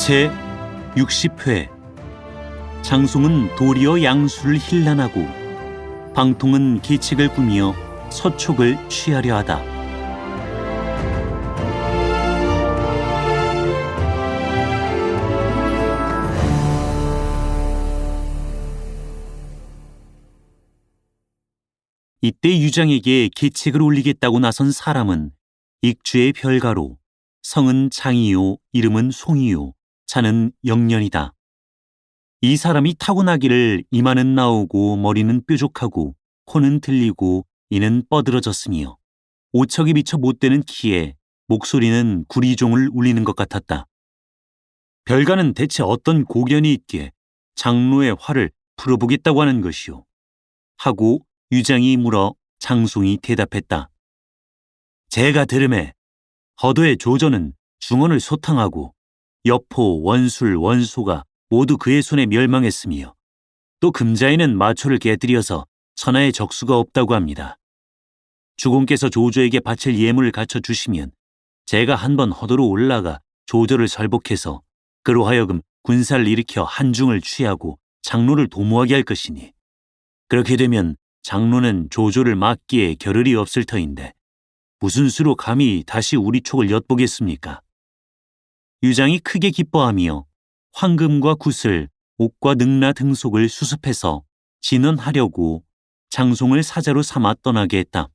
제60회 장송은 도리어 양수를 힐난하고 방통은 계책을 꾸미어 서촉을 취하려 하다. 이때 유장에게 계책을 올리겠다고 나선 사람은 익주의 별가로, 성은 장이요, 이름은 송이요, 자는 영년이다. 이 사람이 타고나기를 이마는 나오고 머리는 뾰족하고 코는 들리고 이는 뻐들어졌으며 오척이 미쳐 못되는 키에 목소리는 구리종을 울리는 것 같았다. 별가는 대체 어떤 고견이 있기에 장로의 화를 풀어보겠다고 하는 것이오? 하고 유장이 물어 장송이 대답했다. 제가 들음에 허도의 조조는 중원을 소탕하고 여포, 원술, 원소가 모두 그의 손에 멸망했으며 또 금자에는 마초를 깨뜨려서 천하에 적수가 없다고 합니다. 주공께서 조조에게 바칠 예물을 갖춰주시면 제가 한번 허도로 올라가 조조를 설복해서 그로 하여금 군사를 일으켜 한중을 취하고 장로를 도모하게 할 것이니 그렇게 되면 장로는 조조를 막기에 겨를이 없을 터인데 무슨 수로 감히 다시 우리 촉을 엿보겠습니까? 유장이 크게 기뻐하며 황금과 구슬, 옥과 능라 등속을 수습해서 진언하려고 장송을 사자로 삼아 떠나게 했다.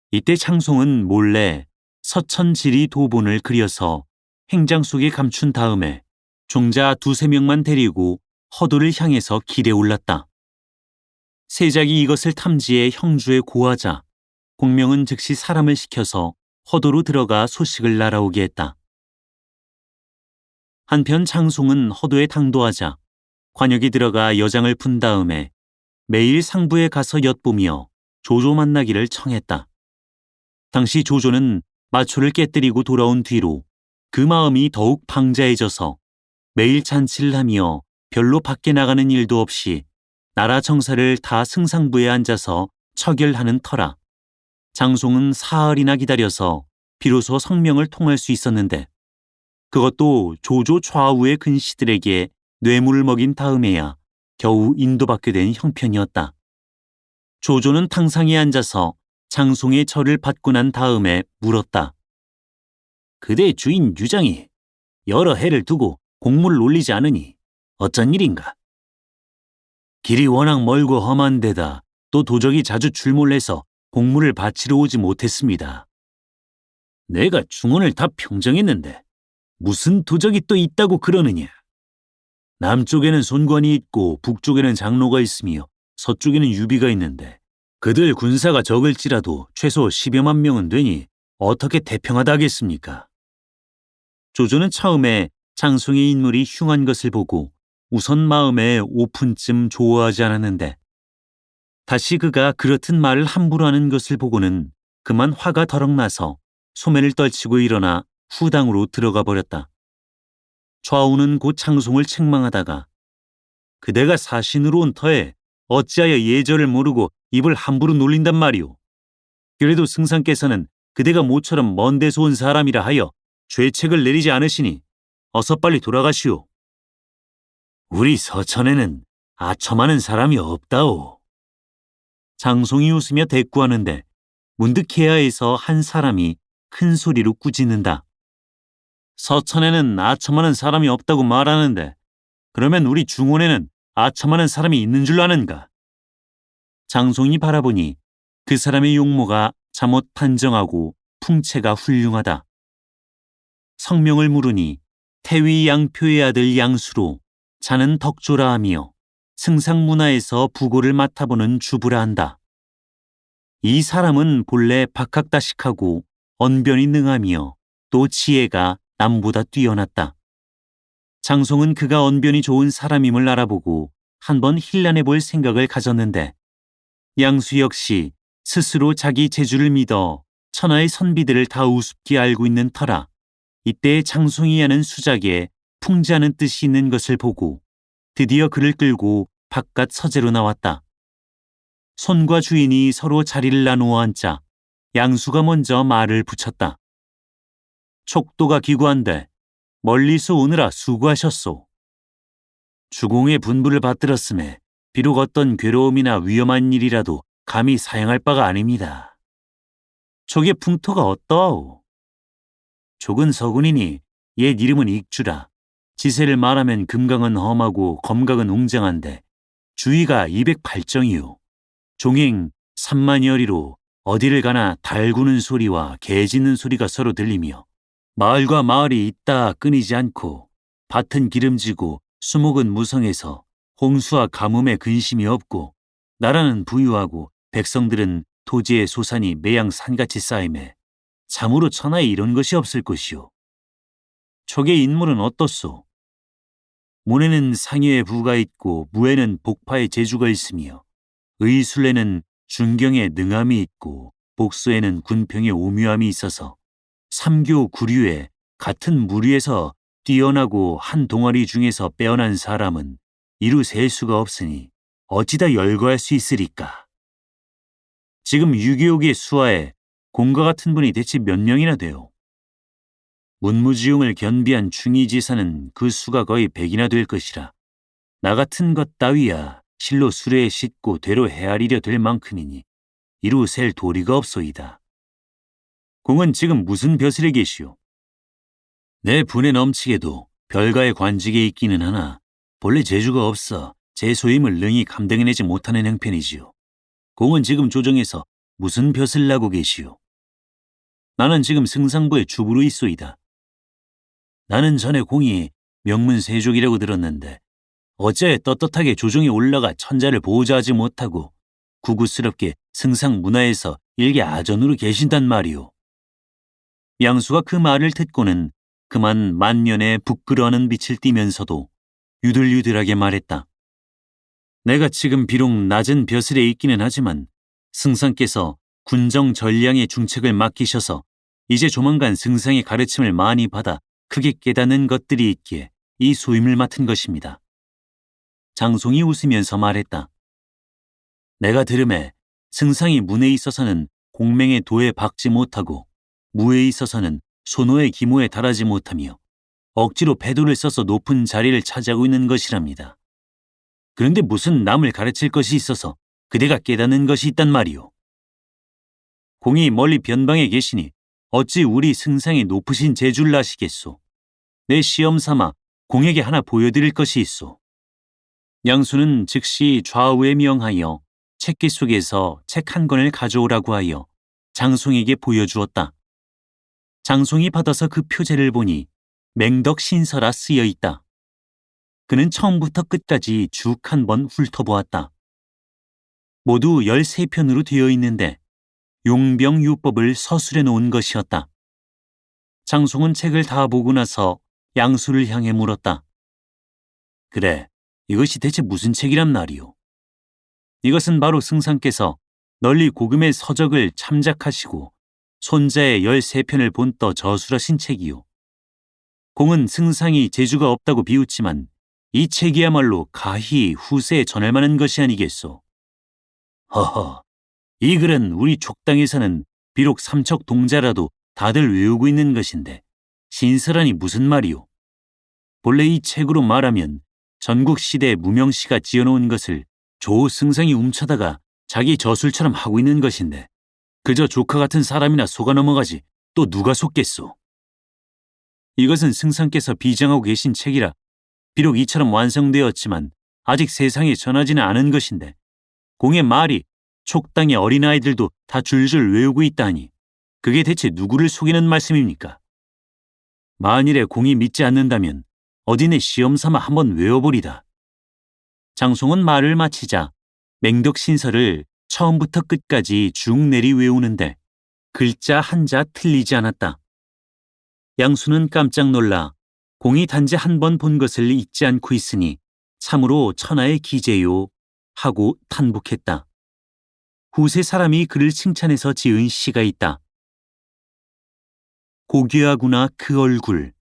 이때 장송은 몰래 서천지리 도본을 그려서 행장 속에 감춘 다음에 종자 2-3명만 데리고 허도를 향해서 길에 올랐다. 세작이 이것을 탐지해 형주에 고하자 공명은 즉시 사람을 시켜서 허도로 들어가 소식을 날아오게 했다. 한편 장송은 허도에 당도하자 관역에 들어가 여장을 푼 다음에 매일 상부에 가서 엿보며 조조 만나기를 청했다. 당시 조조는 마초를 깨뜨리고 돌아온 뒤로 그 마음이 더욱 방자해져서 매일 잔치를 하며 별로 밖에 나가는 일도 없이 나라 정사를 다 승상부에 앉아서 처결하는 터라 장송은 사흘이나 기다려서 비로소 성명을 통할 수 있었는데 그것도 조조 좌우의 근시들에게 뇌물을 먹인 다음에야 겨우 인도받게 된 형편이었다. 조조는 탕상에 앉아서 장송의 절을 받고 난 다음에 물었다. 그대 주인 유장이 여러 해를 두고 공물을 올리지 않으니 어쩐 일인가? 길이 워낙 멀고 험한 데다 또 도적이 자주 출몰해서 공물을 바치러 오지 못했습니다. 내가 중원을 다 평정했는데 무슨 도적이 또 있다고 그러느냐? 남쪽에는 손관이 있고 북쪽에는 장로가 있으며 서쪽에는 유비가 있는데 그들 군사가 적을지라도 최소 10여만 명은 되니 어떻게 태평하다 하겠습니까? 조조는 처음에 장송의 인물이 흉한 것을 보고 우선 마음에 5푼쯤 좋아하지 않았는데 다시 그가 그렇듯 말을 함부로 하는 것을 보고는 그만 화가 더럭 나서 소매를 떨치고 일어나 후당으로 들어가 버렸다. 좌우는 곧 장송을 책망하다가 그대가 사신으로 온 터에 어찌하여 예절을 모르고 입을 함부로 놀린단 말이오. 그래도 승상께서는 그대가 모처럼 먼 데서 온 사람이라 하여 죄책을 내리지 않으시니 어서 빨리 돌아가시오. 우리 서천에는 아첨하는 사람이 없다오. 장송이 웃으며 대꾸하는데 문득 계하에서 한 사람이 큰 소리로 꾸짖는다. 서천에는 아첨하는 사람이 없다고 말하는데 그러면 우리 중원에는 아첨하는 사람이 있는 줄 아는가? 장송이 바라보니 그 사람의 용모가 잠옷 단정하고 풍채가 훌륭하다. 성명을 물으니 태위 양표의 아들 양수로 자는 덕조라 하며 승상문화에서 부고를 맡아보는 주부라 한다. 이 사람은 본래 박학다식하고 언변이 능하며 또 지혜가 남보다 뛰어났다. 장송은 그가 언변이 좋은 사람임을 알아보고 한번 힐난해 볼 생각을 가졌는데 양수 역시 스스로 자기 재주를 믿어 천하의 선비들을 다 우습게 알고 있는 터라 이때 장송이 하는 수작에 풍자하는 뜻이 있는 것을 보고 드디어 그를 끌고 바깥 서재로 나왔다. 손과 주인이 서로 자리를 나누어 앉자 양수가 먼저 말을 붙였다. 촉도가 기구한데 멀리서 오느라 수고하셨소. 주공의 분부를 받들었음에 비록 어떤 괴로움이나 위험한 일이라도 감히 사양할 바가 아닙니다. 족의 풍토가 어떠하오? 족은 서군이니 옛 이름은 익주라. 지세를 말하면 금강은 험하고 검각은 웅장한데 주위가 208정이요. 종행 3만여리로 어디를 가나 달 구는 소리와 개 짖는 소리가 서로 들리며 마을과 마을이 있다 끊이지 않고 밭은 기름지고 수목은 무성해서 홍수와 가뭄에 근심이 없고 나라는 부유하고 백성들은 토지의 소산이 매양 산같이 쌓임에 참으로 천하에 이런 것이 없을 것이오. 촉의 인물은 어떻소? 문에는 상여의 부가 있고 무에는 복파의 재주가 있으며 의술에는 준경의 능함이 있고 복수에는 군평의 오묘함이 있어서 삼교 구류에 같은 무리에서 뛰어나고 한 동아리 중에서 빼어난 사람은 이루 셀 수가 없으니 어찌다 열거할 수 있으리까. 지금 유교옥의 수하에 공과 같은 분이 대체 몇 명이나 돼요. 문무지용을 겸비한 충의지사는 그 수가 거의 100이나 될 것이라 나 같은 것 따위야 실로 수레에 싣고 되로 헤아리려 될 만큼이니 이루 셀 도리가 없소이다. 공은 지금 무슨 벼슬에 계시오? 내 분에 넘치게도 별가의 관직에 있기는 하나 본래 재주가 없어 제 소임을 능히 감당해내지 못하는 형편이지요. 공은 지금 조정에서 무슨 벼슬을 나고 계시오? 나는 지금 승상부의 주부로 있소이다. 나는 전에 공이 명문세족이라고 들었는데 어째 떳떳하게 조정에 올라가 천자를 보호자 하지 못하고 구구스럽게 승상 문화에서 일개 아전으로 계신단 말이오. 양수가 그 말을 듣고는 그만 만년에 부끄러워하는 빛을 띠면서도 유들유들하게 말했다. 내가 지금 비록 낮은 벼슬에 있기는 하지만 승상께서 군정 전량의 중책을 맡기셔서 이제 조만간 승상의 가르침을 많이 받아 크게 깨닫는 것들이 있기에 이 소임을 맡은 것입니다. 장송이 웃으면서 말했다. 내가 들음에 승상이 문에 있어서는 공맹의 도에 박지 못하고 무에 있어서는 소노의 기모에 달하지 못하며 억지로 패도를 써서 높은 자리를 차지하고 있는 것이랍니다. 그런데 무슨 남을 가르칠 것이 있어서 그대가 깨닫는 것이 있단 말이오. 공이 멀리 변방에 계시니 어찌 우리 승상이 높으신 재주를 아시겠소. 내 시험 삼아 공에게 하나 보여드릴 것이 있소. 양수는 즉시 좌우에 명하여 책기 속에서 책 한 권을 가져오라고 하여 장송에게 보여주었다. 장송이 받아서 그 표제를 보니 맹덕신서라 쓰여 있다. 그는 처음부터 끝까지 쭉 한 번 훑어보았다. 모두 13편으로 되어 있는데 용병유법을 서술해 놓은 것이었다. 장송은 책을 다 보고 나서 양수를 향해 물었다. 그래, 이것이 대체 무슨 책이란 말이오? 이것은 바로 승상께서 널리 고금의 서적을 참작하시고 손자의 13편을 본떠 저술하신 책이오. 공은 승상이 재주가 없다고 비웃지만 이 책이야말로 가히 후세에 전할 만한 것이 아니겠소. 허허, 이 글은 우리 촉당에서는 비록 삼척 동자라도 다들 외우고 있는 것인데 신설하니 무슨 말이오. 본래 이 책으로 말하면 전국 시대의 무명시가 지어놓은 것을 조 승상이 훔쳐다가 자기 저술처럼 하고 있는 것인데 그저 조카 같은 사람이나 속아 넘어가지 또 누가 속겠소. 이것은 승상께서 비장하고 계신 책이라 비록 이처럼 완성되었지만 아직 세상에 전하지는 않은 것인데 공의 말이 촉당의 어린아이들도 다 줄줄 외우고 있다니 그게 대체 누구를 속이는 말씀입니까? 만일에 공이 믿지 않는다면 어디내 시험 삼아 한번 외워보리다. 장송은 말을 마치자 맹덕신서를 처음부터 끝까지 쭉 내리 외우는데 글자 한자 틀리지 않았다. 양수는 깜짝 놀라 공이 단지 한 번 본 것을 잊지 않고 있으니 참으로 천하의 기재요 하고 탄복했다. 후세 사람이 그를 칭찬해서 지은 시가 있다. 고귀하구나 그 얼굴,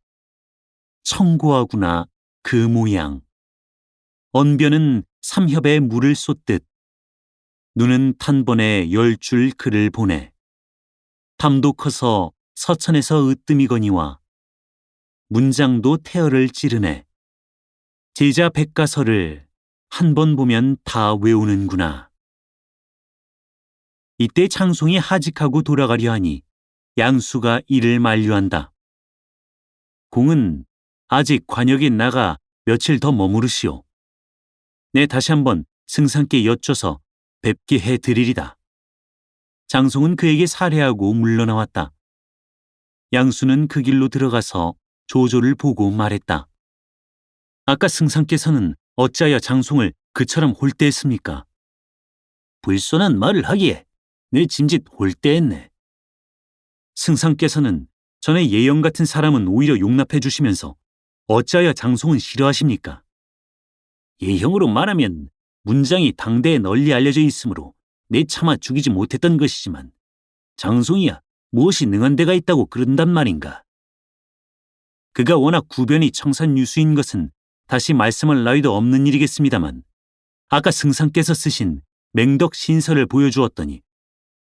청고하구나 그 모양. 언변은 삼협에 물을 쏟듯 눈은 탄번에 10줄 글을 보내. 담도 커서 서천에서 으뜸이거니와 문장도 태어를 찌르네. 제자 백가서를 한 번 보면 다 외우는구나. 이때 장송이 하직하고 돌아가려 하니 양수가 이를 만류한다. 공은 아직 관역에 나가 며칠 더 머무르시오. 내 다시 한번 승상께 여쭤서 뵙게 해드리리다. 장송은 그에게 살해하고 물러나왔다. 양수는 그 길로 들어가서 조조를 보고 말했다. 아까 승상께서는 어찌하여 장송을 그처럼 홀대했습니까? 불손한 말을 하기에 내 짐짓 홀대했네. 승상께서는 전에 예영 같은 사람은 오히려 용납해 주시면서 어찌하여 장송은 싫어하십니까? 예형으로 말하면 문장이 당대에 널리 알려져 있으므로 내 차마 죽이지 못했던 것이지만 장송이야 무엇이 능한 데가 있다고 그런단 말인가. 그가 워낙 구변이 청산유수인 것은 다시 말씀할 나위도 없는 일이겠습니다만 아까 승상께서 쓰신 맹덕 신설을 보여주었더니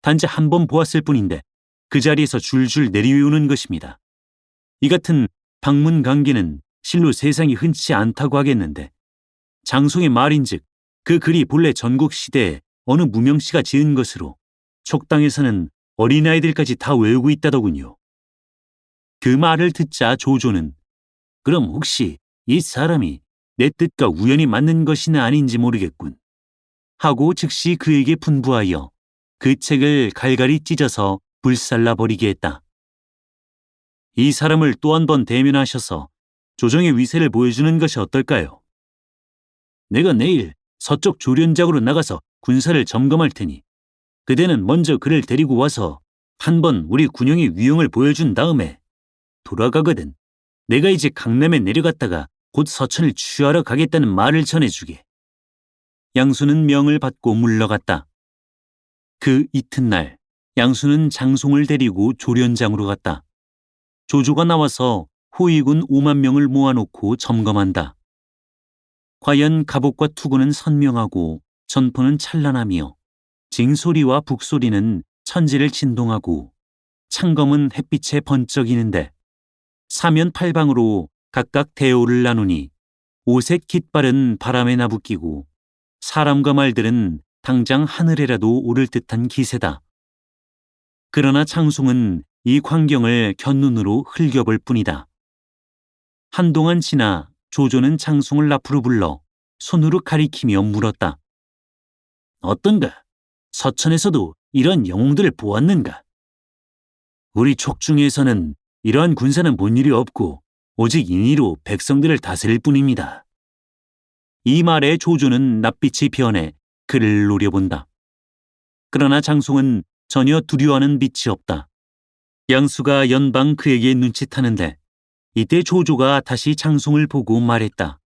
단지 한 번 보았을 뿐인데 그 자리에서 줄줄 내리외우는 것입니다. 이 같은 방문 강기는 실로 세상이 흔치 않다고 하겠는데 장송의 말인즉 그 글이 본래 전국 시대에 어느 무명씨가 지은 것으로 촉당에서는 어린아이들까지 다 외우고 있다더군요. 그 말을 듣자 조조는 그럼 혹시 이 사람이 내 뜻과 우연히 맞는 것이나 아닌지 모르겠군 하고 즉시 그에게 분부하여 그 책을 갈갈이 찢어서 불살라버리게 했다. 이 사람을 또 한 번 대면하셔서 조정의 위세를 보여주는 것이 어떨까요? 내가 내일 서쪽 조련장으로 나가서 군사를 점검할 테니 그대는 먼저 그를 데리고 와서 한번 우리 군용의 위용을 보여준 다음에 돌아가거든 내가 이제 강남에 내려갔다가 곧 서천을 취하러 가겠다는 말을 전해주게. 양수는 명을 받고 물러갔다. 그 이튿날 양수는 장송을 데리고 조련장으로 갔다. 조조가 나와서 호위군 5만 명을 모아놓고 점검한다. 과연 갑옷과 투구는 선명하고 전포는 찬란하며 징소리와 북소리는 천지를 진동하고 창검은 햇빛에 번쩍이는데 사면팔방으로 각각 대오를 나누니 오색 깃발은 바람에 나부끼고 사람과 말들은 당장 하늘에라도 오를 듯한 기세다. 그러나 장송은 이 광경을 곁눈으로 흘겨볼 뿐이다. 한동안 지나 조조는 장송을 앞으로 불러 손으로 가리키며 물었다. 어떤가? 서천에서도 이런 영웅들을 보았는가? 우리 촉중에서는 이러한 군사는 본 일이 없고 오직 인의로 백성들을 다스릴 뿐입니다. 이 말에 조조는 낯빛이 변해 그를 노려본다. 그러나 장송은 전혀 두려워하는 빛이 없다. 양수가 연방 그에게 눈짓하는데 이때 조조가 다시 장송을 보고 말했다.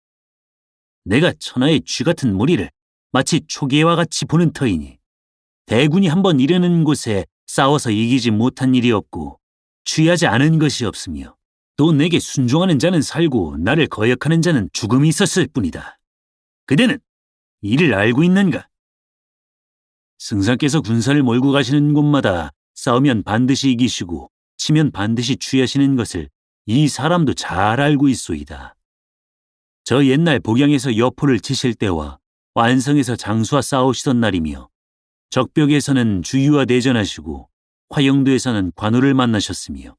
내가 천하의 쥐 같은 무리를 마치 초계와 같이 보는 터이니 대군이 한번 이르는 곳에 싸워서 이기지 못한 일이 없고 취하지 않은 것이 없으며 또 내게 순종하는 자는 살고 나를 거역하는 자는 죽음이 있었을 뿐이다. 그대는 이를 알고 있는가? 승상께서 군사를 몰고 가시는 곳마다 싸우면 반드시 이기시고 치면 반드시 취하시는 것을 이 사람도 잘 알고 있소이다. 저 옛날 복양에서 여포를 치실 때와 완성에서 장수와 싸우시던 날이며 적벽에서는 주유와 대전하시고 화영도에서는 관우를 만나셨으며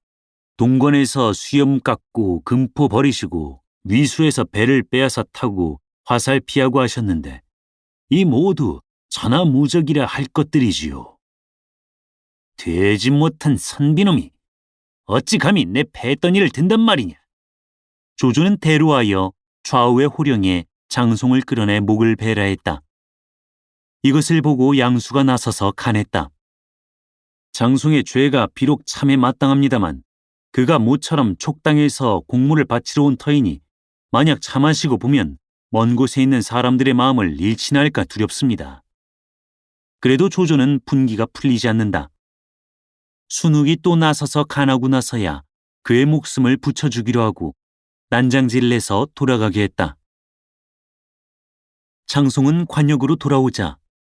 동권에서 수염 깎고 금포 버리시고 위수에서 배를 빼앗아 타고 화살 피하고 하셨는데 이 모두 천하무적이라 할 것들이지요. 되지 못한 선비놈이 어찌 감히 내 패했던 일을 든단 말이냐. 조조는 대로하여 좌우의 호령에 장송을 끌어내 목을 베라했다. 이것을 보고 양수가 나서서 간했다. 장송의 죄가 비록 참에 마땅합니다만 그가 모처럼 촉당에서 공무를 바치러 온 터이니 만약 참하시고 보면 먼 곳에 있는 사람들의 마음을 잃지나 할까 두렵습니다. 그래도 조조는 분기가 풀리지 않는다. 순욱이 또 나서서 간하고 나서야 그의 목숨을 붙여주기로 하고 난장질을 내서 돌아가게 했다. 장송은 관역으로 돌아오자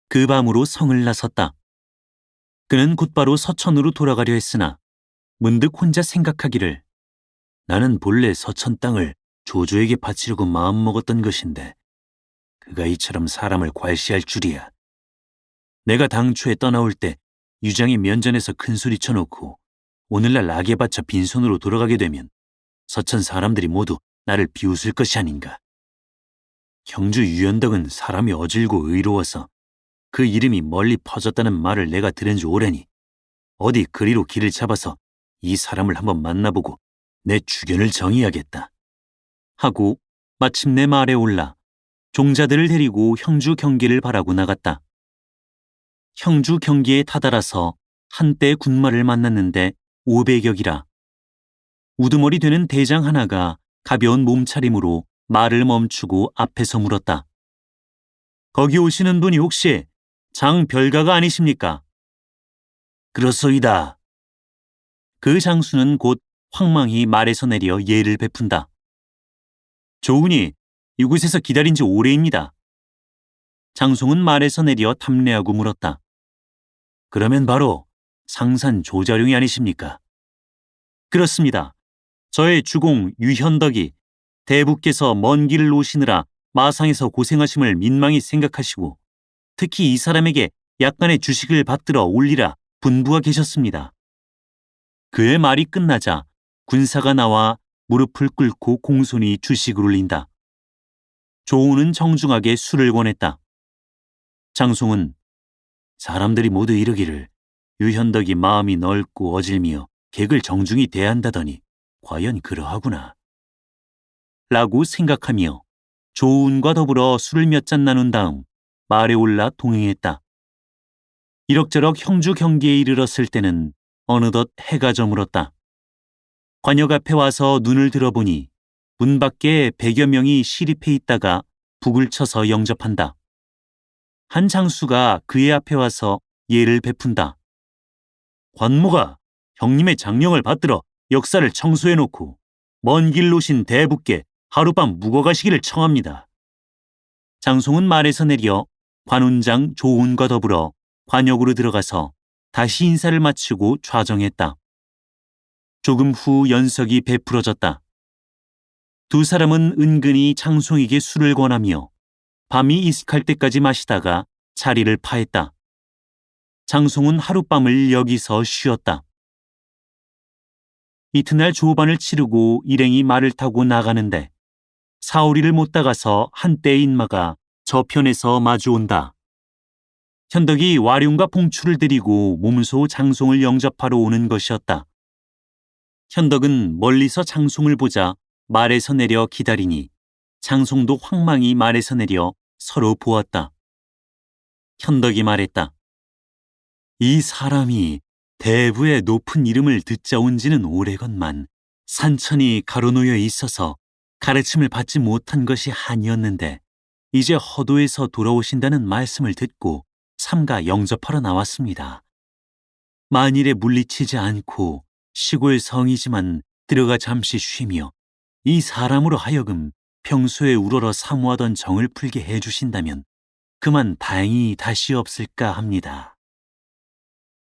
그 밤으로 성을 나섰다. 그는 곧바로 서천으로 돌아가려 했으나 문득 혼자 생각하기를 나는 본래 서천 땅을 조조에게 바치려고 마음먹었던 것인데 그가 이처럼 사람을 괄시할 줄이야. 내가 당초에 떠나올 때 유장이 면전에서 큰소리 쳐놓고 오늘날 악에 바쳐 빈손으로 돌아가게 되면 서천 사람들이 모두 나를 비웃을 것이 아닌가. 형주 유연덕은 사람이 어질고 의로워서 그 이름이 멀리 퍼졌다는 말을 내가 들은 지 오래니 어디 그리로 길을 잡아서 이 사람을 한번 만나보고 내 주견을 정의하겠다. 하고 마침내 말에 올라 종자들을 데리고 형주 경계를 바라고 나갔다. 형주 경계에 다다라서 한때 군마를 만났는데 500여기라. 우두머리 되는 대장 하나가 가벼운 몸차림으로 말을 멈추고 앞에서 물었다. 거기 오시는 분이 혹시 장별가가 아니십니까? 그렇소이다. 그 장수는 곧 황망히 말에서 내려 예를 베푼다. 조은이 이곳에서 기다린 지 오래입니다. 장송은 말에서 내려 탐례하고 물었다. 그러면 바로 상산 조자룡이 아니십니까? 그렇습니다. 저의 주공 유현덕이 대부께서 먼 길을 오시느라 마상에서 고생하심을 민망히 생각하시고 특히 이 사람에게 약간의 주식을 받들어 올리라 분부하 계셨습니다. 그의 말이 끝나자 군사가 나와 무릎을 꿇고 공손히 주식을 올린다. 조우는 정중하게 술을 권했다. 장송은 사람들이 모두 이르기를 유현덕이 마음이 넓고 어질미어 객을 정중히 대한다더니 과연 그러하구나. 라고 생각하며 조운과 더불어 술을 몇 잔 나눈 다음 말에 올라 동행했다. 이럭저럭 형주 경계에 이르렀을 때는 어느덧 해가 저물었다. 관역 앞에 와서 눈을 들어보니 문 밖에 100여 명이 시립해 있다가 북을 쳐서 영접한다. 한 장수가 그의 앞에 와서 예를 베푼다. 관모가 형님의 장령을 받들어 역사를 청소해놓고 먼 길 오신 대북께 하룻밤 묵어가시기를 청합니다. 장송은 말에서 내려 관운장 조운과 더불어 관역으로 들어가서 다시 인사를 마치고 좌정했다. 조금 후 연석이 베풀어졌다. 두 사람은 은근히 장송에게 술을 권하며 밤이 이슥할 때까지 마시다가 자리를 파했다. 장송은 하룻밤을 여기서 쉬었다. 이튿날 조반을 치르고 일행이 말을 타고 나가는데 사오리를 못 다가서 한때의 인마가 저편에서 마주온다. 현덕이 와룡과 봉추를 들이고 몸소 장송을 영접하러 오는 것이었다. 현덕은 멀리서 장송을 보자 말에서 내려 기다리니 장송도 황망히 말에서 내려 서로 보았다. 현덕이 말했다. 이 사람이 대부의 높은 이름을 듣자 온 지는 오래건만 산천이 가로놓여 있어서 가르침을 받지 못한 것이 한이었는데 이제 허도에서 돌아오신다는 말씀을 듣고 삼가 영접하러 나왔습니다. 만일에 물리치지 않고 시골 성이지만 들어가 잠시 쉬며 이 사람으로 하여금 평소에 우러러 사모하던 정을 풀게 해주신다면 그만 다행히 다시 없을까 합니다.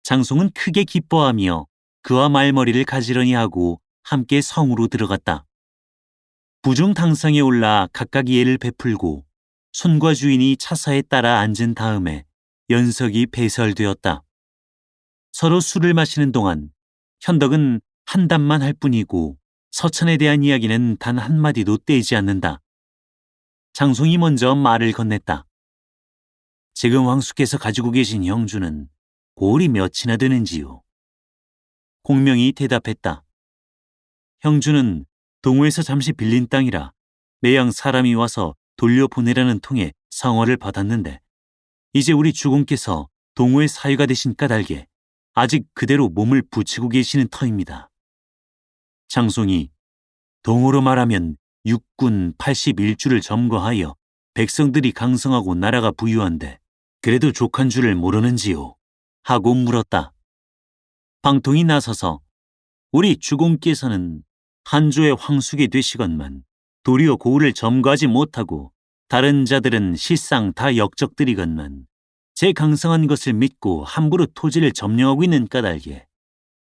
장송은 크게 기뻐하며 그와 말머리를 가지런히 하고 함께 성으로 들어갔다. 부중 당상에 올라 각각 예를 베풀고 손과 주인이 차사에 따라 앉은 다음에 연석이 배설되었다. 서로 술을 마시는 동안 현덕은 한 담만 할 뿐이고 서천에 대한 이야기는 단 한마디도 떼지 않는다. 장송이 먼저 말을 건넸다. 지금 황수께서 가지고 계신 형주는 골이 몇이나 되는지요? 공명이 대답했다. 형주는 동호에서 잠시 빌린 땅이라 매양 사람이 와서 돌려보내라는 통에 성허를 받았는데 이제 우리 주공께서 동호의 사유가 되신 까닭에 아직 그대로 몸을 붙이고 계시는 터입니다. 장송이 동호로 말하면 육군 81주를 점거하여 백성들이 강성하고 나라가 부유한데 그래도 족한 줄을 모르는지요? 하고 물었다. 방통이 나서서 우리 주공께서는 한조의 황숙이 되시건만 도리어 고을을 점거하지 못하고 다른 자들은 실상 다 역적들이건만 제 강성한 것을 믿고 함부로 토지를 점령하고 있는 까닭에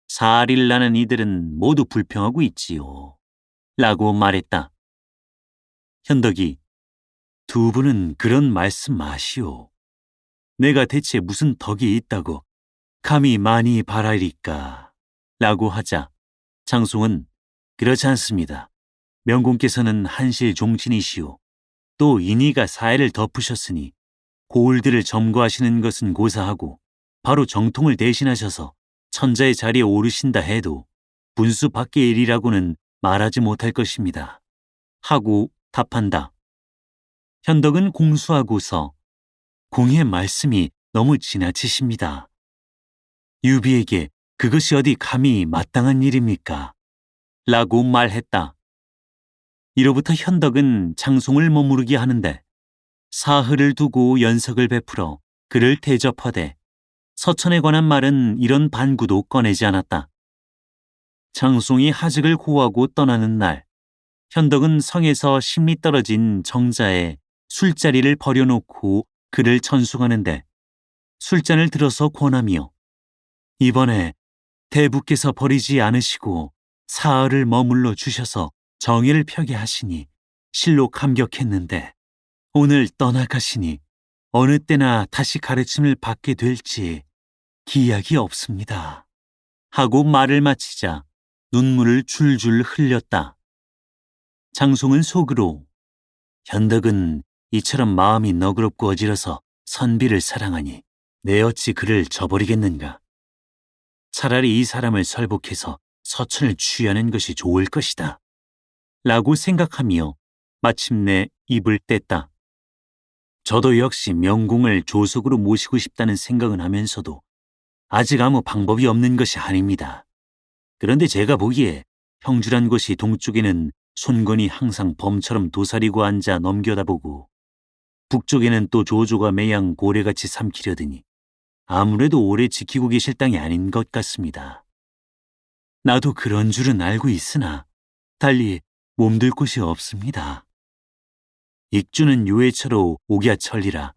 사리를 나는 이들은 모두 불평하고 있지요. 라고 말했다. 현덕이 두 분은 그런 말씀 마시오. 내가 대체 무슨 덕이 있다고 감히 많이 바라리까 라고 하자 장송은 그렇지 않습니다. 명공께서는 한실 종친이시오. 또 인의가 사해를 덮으셨으니 고을들을 점거하시는 것은 고사하고 바로 정통을 대신하셔서 천자의 자리에 오르신다 해도 분수 밖의 일이라고는 말하지 못할 것입니다. 하고 답한다. 현덕은 공수하고서 공의 말씀이 너무 지나치십니다. 유비에게 그것이 어디 감히 마땅한 일입니까? 라고 말했다. 이로부터 현덕은 장송을 머무르게 하는데 사흘을 두고 연석을 베풀어 그를 대접하되 서천에 관한 말은 이런 반구도 꺼내지 않았다. 장송이 하직을 고하고 떠나는 날 현덕은 성에서 10리 떨어진 정자에 술자리를 버려놓고 그를 천수하는데 술잔을 들어서 권하며 이번에 대부께서 버리지 않으시고 사흘을 머물러 주셔서 정의를 펴게 하시니 실로 감격했는데 오늘 떠나가시니 어느 때나 다시 가르침을 받게 될지 기약이 없습니다. 하고 말을 마치자 눈물을 줄줄 흘렸다. 장송은 속으로 현덕은 이처럼 마음이 너그럽고 어지러서 선비를 사랑하니 내 어찌 그를 저버리겠는가. 차라리 이 사람을 설복해서 서천을 취하는 것이 좋을 것이다. 라고 생각하며 마침내 입을 뗐다. 저도 역시 명공을 조속으로 모시고 싶다는 생각은 하면서도 아직 아무 방법이 없는 것이 아닙니다. 그런데 제가 보기에 형주란 곳이 동쪽에는 손건이 항상 범처럼 도사리고 앉아 넘겨다보고 북쪽에는 또 조조가 매양 고래같이 삼키려드니 아무래도 오래 지키고 계실 땅이 아닌 것 같습니다. 나도 그런 줄은 알고 있으나 달리 몸둘 곳이 없습니다. 익주는 요해처로 옥야천리라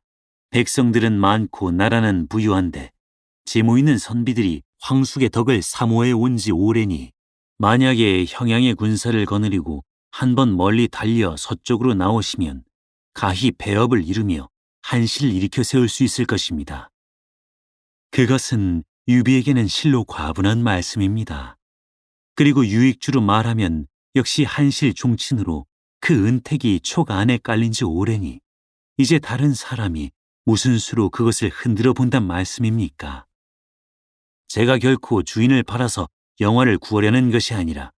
백성들은 많고 나라는 부유한데 제모 있는 선비들이 황숙의 덕을 사모해 온 지 오래니 만약에 형양의 군사를 거느리고 한번 멀리 달려 서쪽으로 나오시면 가히 배업을 이루며 한시를 일으켜 세울 수 있을 것입니다. 그것은 유비에게는 실로 과분한 말씀입니다. 그리고 유익주로 말하면 역시 한실 종친으로 그 은택이 촉 안에 깔린 지 오래니 이제 다른 사람이 무슨 수로 그것을 흔들어 본단 말씀입니까? 제가 결코 주인을 팔아서 영화를 구하려는 것이 아니라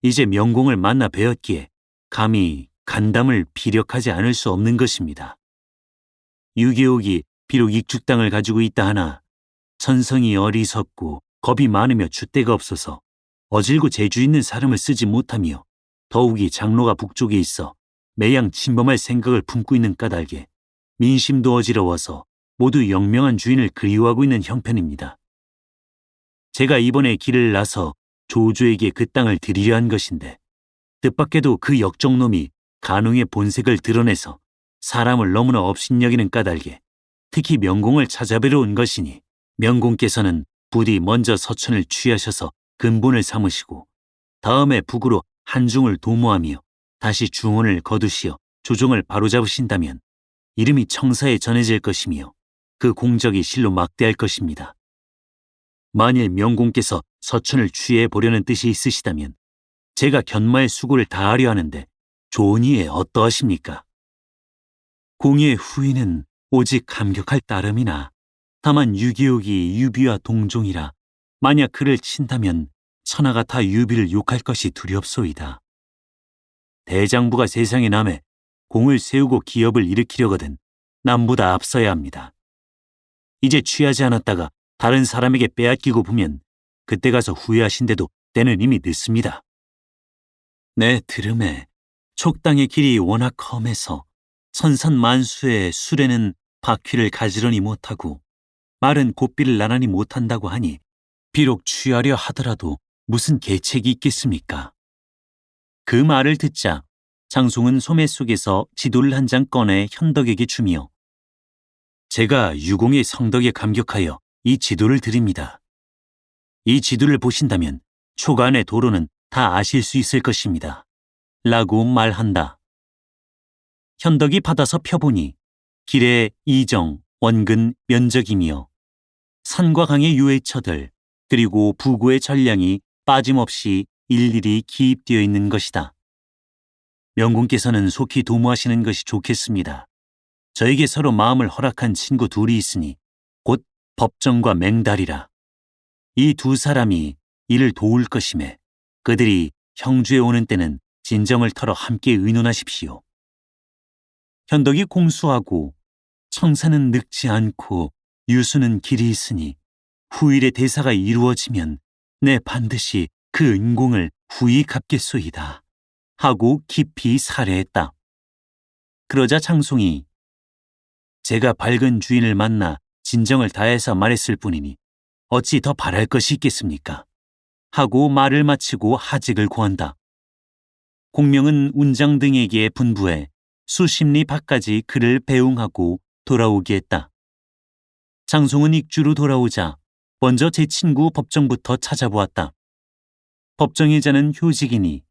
이제 명공을 만나 뵈었기에 감히 간담을 피력하지 않을 수 없는 것입니다. 유계옥이 비록 익주 땅을 가지고 있다 하나 천성이 어리석고 겁이 많으며 줏대가 없어서 어질고 재주 있는 사람을 쓰지 못하며 더욱이 장로가 북쪽에 있어 매양 침범할 생각을 품고 있는 까닭에 민심도 어지러워서 모두 영명한 주인을 그리워하고 있는 형편입니다. 제가 이번에 길을 나서 조조에게 그 땅을 드리려 한 것인데 뜻밖에도 그 역적놈이 간웅의 본색을 드러내서 사람을 너무나 업신여기는 까닭에 특히 명공을 찾아뵈러 온 것이니 명공께서는 부디 먼저 서천을 취하셔서 근본을 삼으시고 다음에 북으로 한중을 도모하며 다시 중원을 거두시어 조정을 바로잡으신다면 이름이 청사에 전해질 것이며 그 공적이 실로 막대할 것입니다. 만일 명공께서 서천을 취해 보려는 뜻이 있으시다면 제가 견마의 수고를 다하려 하는데 좋은 이에 어떠하십니까? 공의 후인은 오직 감격할 따름이나 다만 유기옥이 유비와 동종이라 만약 그를 친다면 천하가 다 유비를 욕할 것이 두렵소이다. 대장부가 세상에 남에 공을 세우고 기업을 일으키려거든 남보다 앞서야 합니다. 이제 취하지 않았다가 다른 사람에게 빼앗기고 보면 그때 가서 후회하신데도 때는 이미 늦습니다. 내 들음에 촉당의 길이 워낙 험해서 천산만수의 술에는 바퀴를 가지런히 못하고 말은 고삐를 나란히 못한다고 하니 비록 취하려 하더라도 무슨 계책이 있겠습니까? 그 말을 듣자 장송은 소매 속에서 지도를 한 장 꺼내 현덕에게 주며 제가 유공의 성덕에 감격하여 이 지도를 드립니다. 이 지도를 보신다면 초간의 도로는 다 아실 수 있을 것입니다. 라고 말한다. 현덕이 받아서 펴보니 길의 이정, 원근, 면적이며 산과 강의 유해처들 그리고 부구의 전량이 빠짐없이 일일이 기입되어 있는 것이다. 명군께서는 속히 도모하시는 것이 좋겠습니다. 저에게 서로 마음을 허락한 친구 둘이 있으니 곧 법정과 맹달이라. 이 두 사람이 이를 도울 것임에 그들이 형주에 오는 때는 진정을 털어 함께 의논하십시오. 현덕이 공수하고 청사는 늙지 않고 유수는 길이 있으니 후일의 대사가 이루어지면 내 반드시 그 은공을 후히 갚겠소이다. 하고 깊이 살해했다. 그러자 장송이 제가 밝은 주인을 만나 진정을 다해서 말했을 뿐이니 어찌 더 바랄 것이 있겠습니까? 하고 말을 마치고 하직을 고한다. 공명은 운장 등에게 분부해 수십 리 밖까지 그를 배웅하고 돌아오게 했다. 장송은 익주로 돌아오자 먼저 제 친구 법정부터 찾아보았다. 법정의 자는 효직이니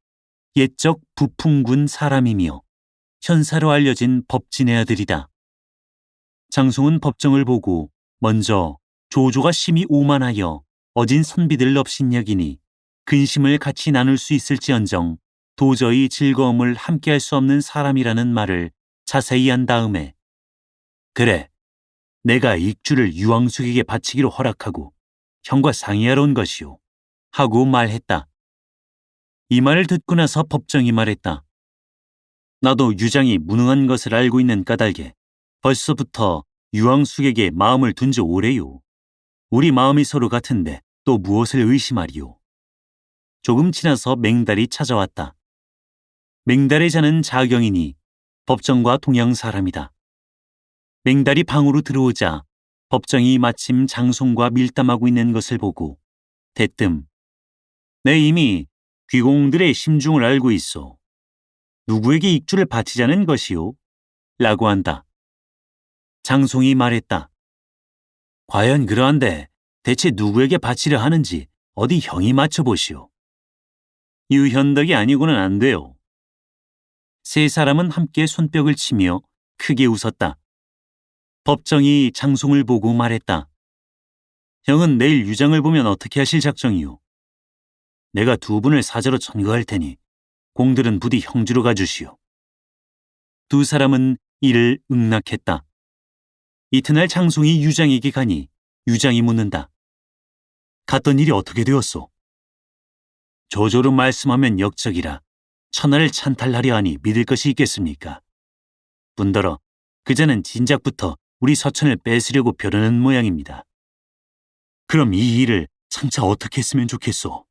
옛적 부풍군 사람이며 현사로 알려진 법진의 아들이다. 장송은 법정을 보고 먼저 조조가 심히 오만하여 어진 선비들 넙신 여기니 근심을 같이 나눌 수 있을지언정 도저히 즐거움을 함께할 수 없는 사람이라는 말을 자세히 한 다음에 그래, 내가 익주를 유왕숙에게 바치기로 허락하고 형과 상의하러 온 것이오. 하고 말했다. 이 말을 듣고 나서 법정이 말했다. 나도 유장이 무능한 것을 알고 있는 까닭에 벌써부터 유왕숙에게 마음을 둔 지 오래요. 우리 마음이 서로 같은데 또 무엇을 의심하리요. 조금 지나서 맹달이 찾아왔다. 맹달의 자는 자경이니 법정과 동양 사람이다. 맹달이 방으로 들어오자 법정이 마침 장송과 밀담하고 있는 것을 보고 대뜸 내 이미 귀공들의 심중을 알고 있어. 누구에게 익주를 바치자는 것이오? 라고 한다. 장송이 말했다. 과연 그러한데 대체 누구에게 바치려 하는지 어디 형이 맞춰보시오. 유현덕이 아니고는 안 돼요. 세 사람은 함께 손뼉을 치며 크게 웃었다. 법정이 장송을 보고 말했다. 형은 내일 유장을 보면 어떻게 하실 작정이오? 내가 두 분을 사저로 천거할 테니 공들은 부디 형주로 가주시오. 두 사람은 이를 응낙했다. 이튿날 장송이 유장에게 가니 유장이 묻는다. 갔던 일이 어떻게 되었소? 조조로 말씀하면 역적이라 천하를 찬탈하려 하니 믿을 것이 있겠습니까? 분더러 그자는 진작부터 우리 서천을 뺏으려고 벼르는 모양입니다. 그럼 이 일을 장차 어떻게 했으면 좋겠소?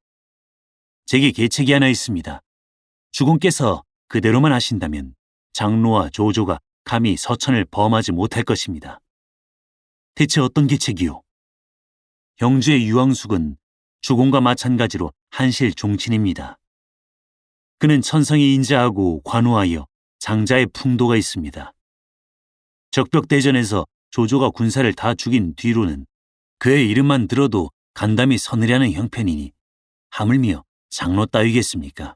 제게 계책이 하나 있습니다. 주공께서 그대로만 하신다면 장로와 조조가 감히 서천을 범하지 못할 것입니다. 대체 어떤 계책이요? 형주의 유왕숙은 주공과 마찬가지로 한실 종친입니다. 그는 천성이 인자하고 관우하여 장자의 풍도가 있습니다. 적벽대전에서 조조가 군사를 다 죽인 뒤로는 그의 이름만 들어도 간담이 서늘해하는 형편이니 하물며 장로 따위겠습니까?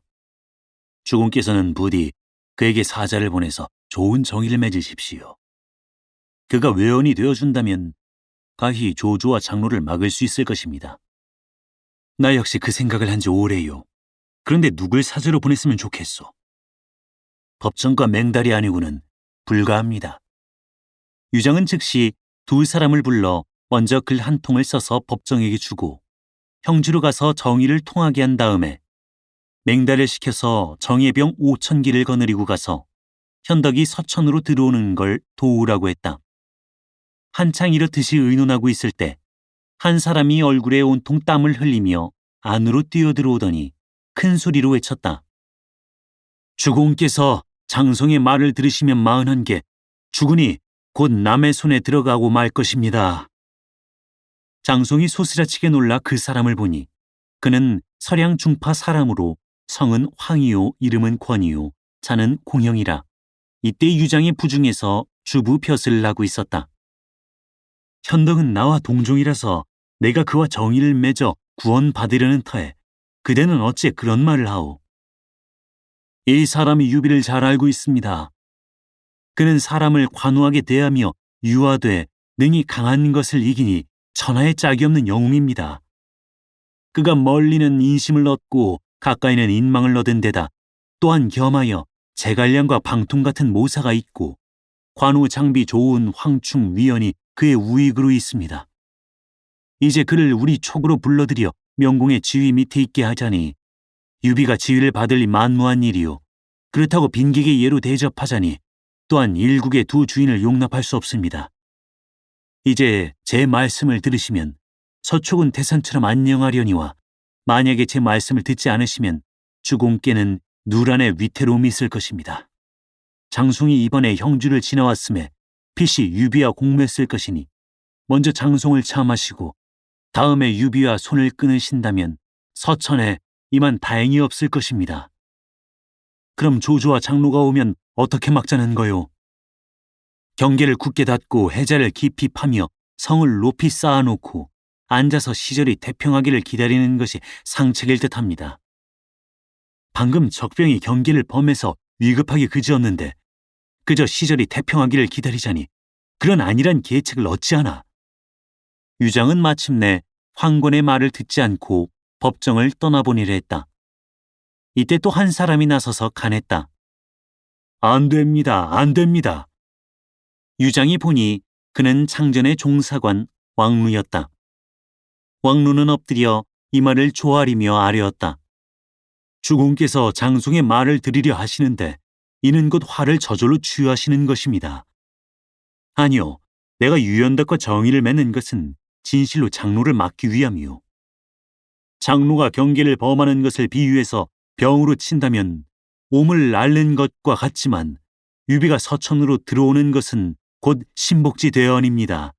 주공께서는 부디 그에게 사자를 보내서 좋은 정의를 맺으십시오. 그가 외원이 되어준다면 가히 조조와 장로를 막을 수 있을 것입니다. 나 역시 그 생각을 한 지 오래요. 그런데 누굴 사저로 보냈으면 좋겠소? 법정과 맹달이 아니고는 불가합니다. 유장은 즉시 두 사람을 불러 먼저 글 한 통을 써서 법정에게 주고 형주로 가서 정의를 통하게 한 다음에 맹달을 시켜서 정예병 5,000기를 거느리고 가서 현덕이 서천으로 들어오는 걸 도우라고 했다. 한창 이렇듯이 의논하고 있을 때 한 사람이 얼굴에 온통 땀을 흘리며 안으로 뛰어들어오더니 큰 소리로 외쳤다. 주공께서 장송의 말을 들으시면 마흔한 게 주군이 곧 남의 손에 들어가고 말 것입니다. 장송이 소스라치게 놀라 그 사람을 보니 그는 서량 중파 사람으로 성은 황이요 이름은 권이요 자는 공형이라. 이때 유장이 부중에서 주부 벼슬을 하고 있었다. 현덕은 나와 동종이라서 내가 그와 정의를 맺어 구원받으려는 터에 그대는 어째 그런 말을 하오? 이 사람이 유비를 잘 알고 있습니다. 그는 사람을 관우하게 대하며 유하되 능히 강한 것을 이기니 천하에 짝이 없는 영웅입니다. 그가 멀리는 인심을 얻고 가까이는 인망을 얻은 데다 또한 겸하여 제갈량과 방통 같은 모사가 있고 관우 장비 좋은 황충 위원이 그의 우익으로 있습니다. 이제 그를 우리 촉으로 불러들여 명공의 지위 밑에 있게 하자니 유비가 지위를 받을 만무한 일이요. 그렇다고 빈객의 예로 대접하자니 또한 일국의 두 주인을 용납할 수 없습니다. 이제 제 말씀을 들으시면 서촉은 태산처럼 안녕하려니와 만약에 제 말씀을 듣지 않으시면 주공께는 누란의 위태로움이 있을 것입니다. 장송이 이번에 형주를 지나왔음에 필시 유비와 공매쓸 것이니 먼저 장송을 참하시고 다음에 유비와 손을 끊으신다면 서천에 이만 다행이 없을 것입니다. 그럼 조조와 장로가 오면 어떻게 막자는 거요? 경계를 굳게 닫고 해자를 깊이 파며 성을 높이 쌓아놓고 앉아서 시절이 태평하기를 기다리는 것이 상책일 듯합니다. 방금 적병이 경계를 범해서 위급하게 그지없는데 그저 시절이 태평하기를 기다리자니 그런 안일한 계책을 어찌하나. 유장은 마침내 황권의 말을 듣지 않고 법정을 떠나보니라 했다. 이때 또 한 사람이 나서서 간했다. 안 됩니다. 안 됩니다. 유장이 보니 그는 창전의 종사관 왕루였다. 왕루는 엎드려 이 말을 조아리며 아뢰었다. 주공께서 장송의 말을 들으려 하시는데 이는 곧 화를 저절로 취하시는 것입니다. 아니요, 내가 유연덕과 정의를 맺는 것은 진실로 장로를 막기 위함이요. 장로가 경계를 범하는 것을 비유해서 병으로 친다면 옴을 앓는 것과 같지만 유비가 서천으로 들어오는 것은 곧 신복지 대언입니다.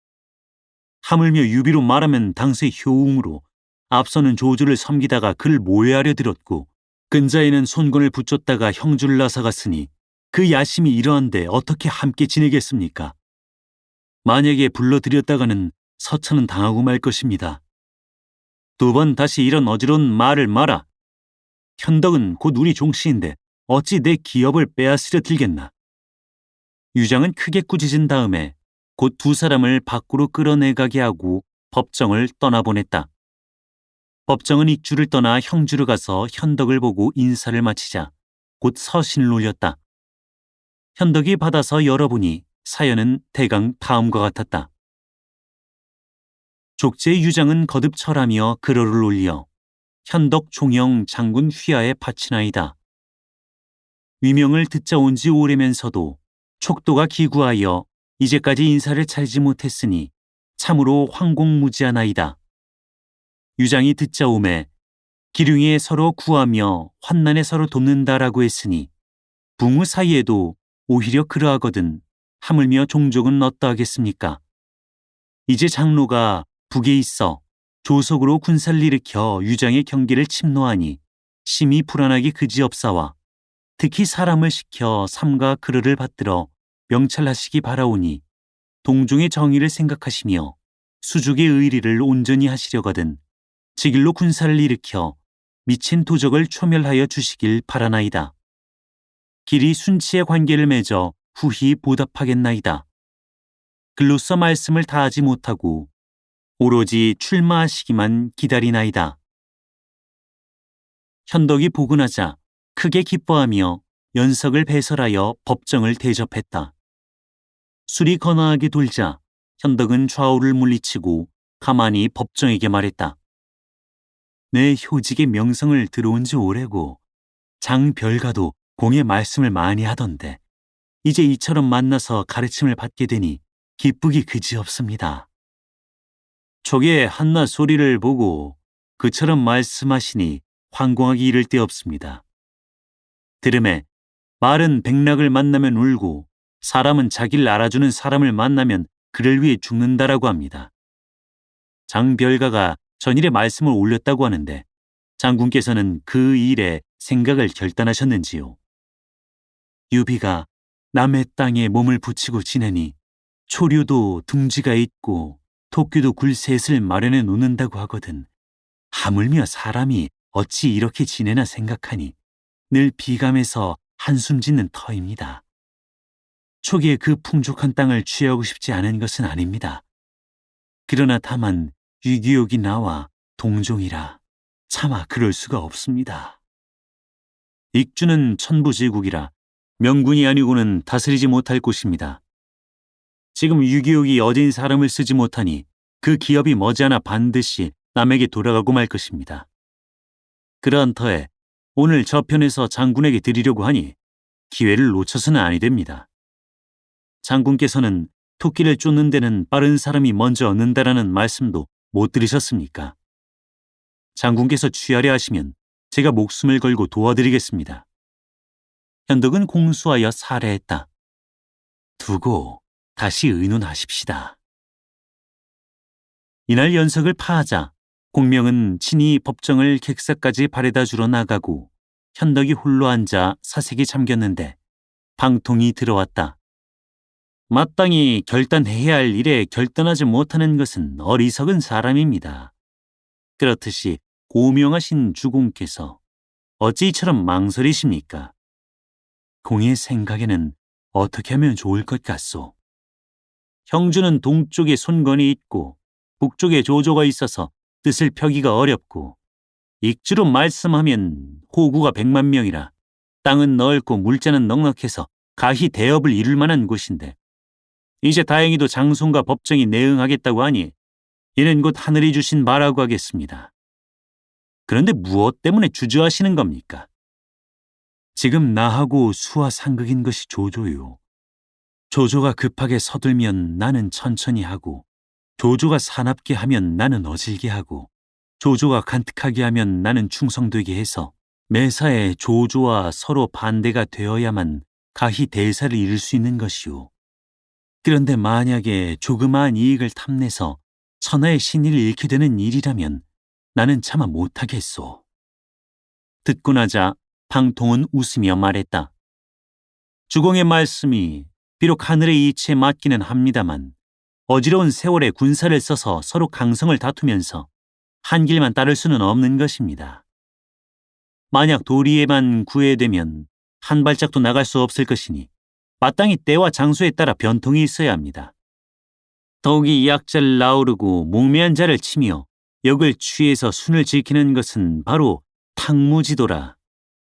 하물며 유비로 말하면 당시 효웅으로 앞서는 조조를 섬기다가 그를 모해하려 들었고 근자에는 손권을 붙였다가 형주를 나사갔으니 그 야심이 이러한데 어떻게 함께 지내겠습니까? 만약에 불러들였다가는 서천은 당하고 말 것입니다. 두 번 다시 이런 어지러운 말을 마라. 현덕은 곧 우리 종씨인데 어찌 내 기업을 빼앗으려 들겠나. 유장은 크게 꾸짖은 다음에 곧 두 사람을 밖으로 끌어내가게 하고 법정을 떠나보냈다. 법정은 익주를 떠나 형주로 가서 현덕을 보고 인사를 마치자 곧 서신을 올렸다. 현덕이 받아서 열어보니 사연은 대강 다음과 같았다. 족제 유장은 거듭 철하며 글어를 올려 현덕 종영 장군 휘하에 바치나이다. 위명을 듣자 온 지 오래면서도 촉도가 기구하여 이제까지 인사를 차리지 못했으니 참으로 황공무지하나이다. 유장이 듣자 오매 기륭에 서로 구하며 환난에 서로 돕는다라고 했으니 붕우 사이에도 오히려 그러하거든 하물며 종족은 어떠하겠습니까? 이제 장로가 북에 있어 조속으로 군사를 일으켜 유장의 경계를 침노하니 심히 불안하기 그지없사와 특히 사람을 시켜 삼가 그르를 받들어 명찰하시기 바라오니 동종의 정의를 생각하시며 수족의 의리를 온전히 하시려거든 직일로 군사를 일으켜 미친 도적을 초멸하여 주시길 바라나이다. 길이 순치의 관계를 맺어 후히 보답하겠나이다. 글로써 말씀을 다하지 못하고 오로지 출마하시기만 기다리나이다. 현덕이 보근하자 크게 기뻐하며 연석을 배설하여 법정을 대접했다. 술이 거나하게 돌자 현덕은 좌우를 물리치고 가만히 법정에게 말했다. 내 효직의 명성을 들어온 지 오래고 장별가도 공의 말씀을 많이 하던데 이제 이처럼 만나서 가르침을 받게 되니 기쁘기 그지없습니다. 촉의 한낱 소리를 보고 그처럼 말씀하시니 황공하기 이를 데 없습니다. 들음에 말은 백락을 만나면 울고 사람은 자기를 알아주는 사람을 만나면 그를 위해 죽는다라고 합니다. 장별가가 전일에 말씀을 올렸다고 하는데 장군께서는 그 일에 생각을 결단하셨는지요? 유비가 남의 땅에 몸을 붙이고 지내니 초류도 둥지가 있고 토끼도 굴셋을 마련해 놓는다고 하거든. 하물며 사람이 어찌 이렇게 지내나 생각하니 늘 비감해서 한숨 짓는 터입니다. 초기에 그 풍족한 땅을 취하고 싶지 않은 것은 아닙니다. 그러나 다만 유기욕이 나와 동종이라 차마 그럴 수가 없습니다. 익주는 천부제국이라 명군이 아니고는 다스리지 못할 곳입니다. 지금 유기욕이 어진 사람을 쓰지 못하니 그 기업이 머지않아 반드시 남에게 돌아가고 말 것입니다. 그러한 터에 오늘 저편에서 장군에게 드리려고 하니 기회를 놓쳐서는 아니 됩니다. 장군께서는 토끼를 쫓는 데는 빠른 사람이 먼저 얻는다라는 말씀도 못 들으셨습니까? 장군께서 취하려 하시면 제가 목숨을 걸고 도와드리겠습니다. 현덕은 공수하여 살해했다. 두고 다시 의논하십시다. 이날 연석을 파하자 공명은 친히 법정을 객사까지 바래다 주러 나가고 현덕이 홀로 앉아 사색이 잠겼는데 방통이 들어왔다. 마땅히 결단해야 할 일에 결단하지 못하는 것은 어리석은 사람입니다. 그렇듯이 고명하신 주공께서 어찌 이처럼 망설이십니까? 공의 생각에는 어떻게 하면 좋을 것 같소? 형주는 동쪽에 손건이 있고 북쪽에 조조가 있어서 뜻을 펴기가 어렵고 익주로 말씀하면 호구가 100만 명이라 땅은 넓고 물자는 넉넉해서 가히 대업을 이룰 만한 곳인데 이제 다행히도 장손과 법정이 내응하겠다고 하니 이는 곧 하늘이 주신 바라고 하겠습니다. 그런데 무엇 때문에 주저하시는 겁니까? 지금 나하고 수와 상극인 것이 조조요. 조조가 급하게 서둘면 나는 천천히 하고 조조가 사납게 하면 나는 어질게 하고 조조가 간특하게 하면 나는 충성되게 해서 매사에 조조와 서로 반대가 되어야만 가히 대사를 이룰 수 있는 것이오. 그런데 만약에 조그마한 이익을 탐내서 천하의 신의를 잃게 되는 일이라면 나는 차마 못하겠소. 듣고 나자 방통은 웃으며 말했다. 주공의 말씀이 비록 하늘의 이치에 맞기는 합니다만 어지러운 세월에 군사를 써서 서로 강성을 다투면서 한 길만 따를 수는 없는 것입니다. 만약 도리에만 구애되면 한 발짝도 나갈 수 없을 것이니 마땅히 때와 장소에 따라 변통이 있어야 합니다. 더욱이 약자를 나오르고 몽매한 자를 치며 역을 취해서 순을 지키는 것은 바로 탕무지도라.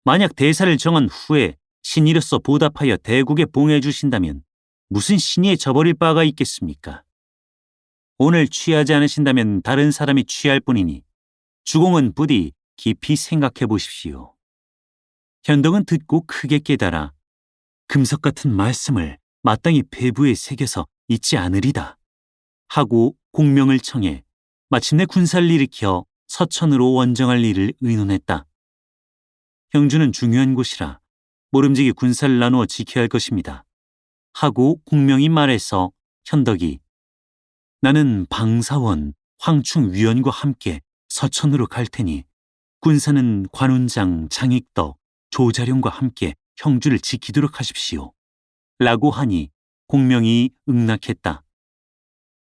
만약 대사를 정한 후에 신이로서 보답하여 대국에 봉해 주신다면 무슨 신의에 저버릴 바가 있겠습니까? 오늘 취하지 않으신다면 다른 사람이 취할 뿐이니 주공은 부디 깊이 생각해 보십시오. 현덕은 듣고 크게 깨달아 금석 같은 말씀을 마땅히 폐부에 새겨서 잊지 않으리다 하고 공명을 청해 마침내 군사를 일으켜 서천으로 원정할 일을 의논했다. 형주는 중요한 곳이라 모름지기 군사를 나누어 지켜야 할 것입니다. 하고 공명이 말해서 현덕이 나는 방사원, 황충위원과 함께 서천으로 갈 테니 군사는 관운장, 장익덕, 조자룡과 함께 형주를 지키도록 하십시오. 라고 하니 공명이 응낙했다.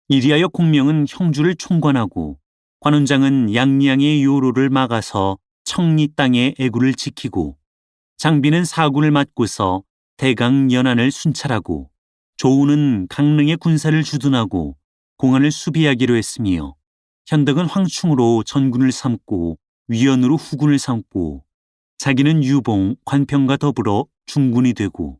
이리하여 공명은 형주를 총관하고 관운장은 양양의 요로를 막아서 청리 땅의 애구를 지키고 장비는 사군을 맡고서 대강 연안을 순찰하고 조우는 강릉의 군사를 주둔하고 공안을 수비하기로 했으며 현덕은 황충으로 전군을 삼고 위원으로 후군을 삼고 자기는 유봉, 관평과 더불어 중군이 되고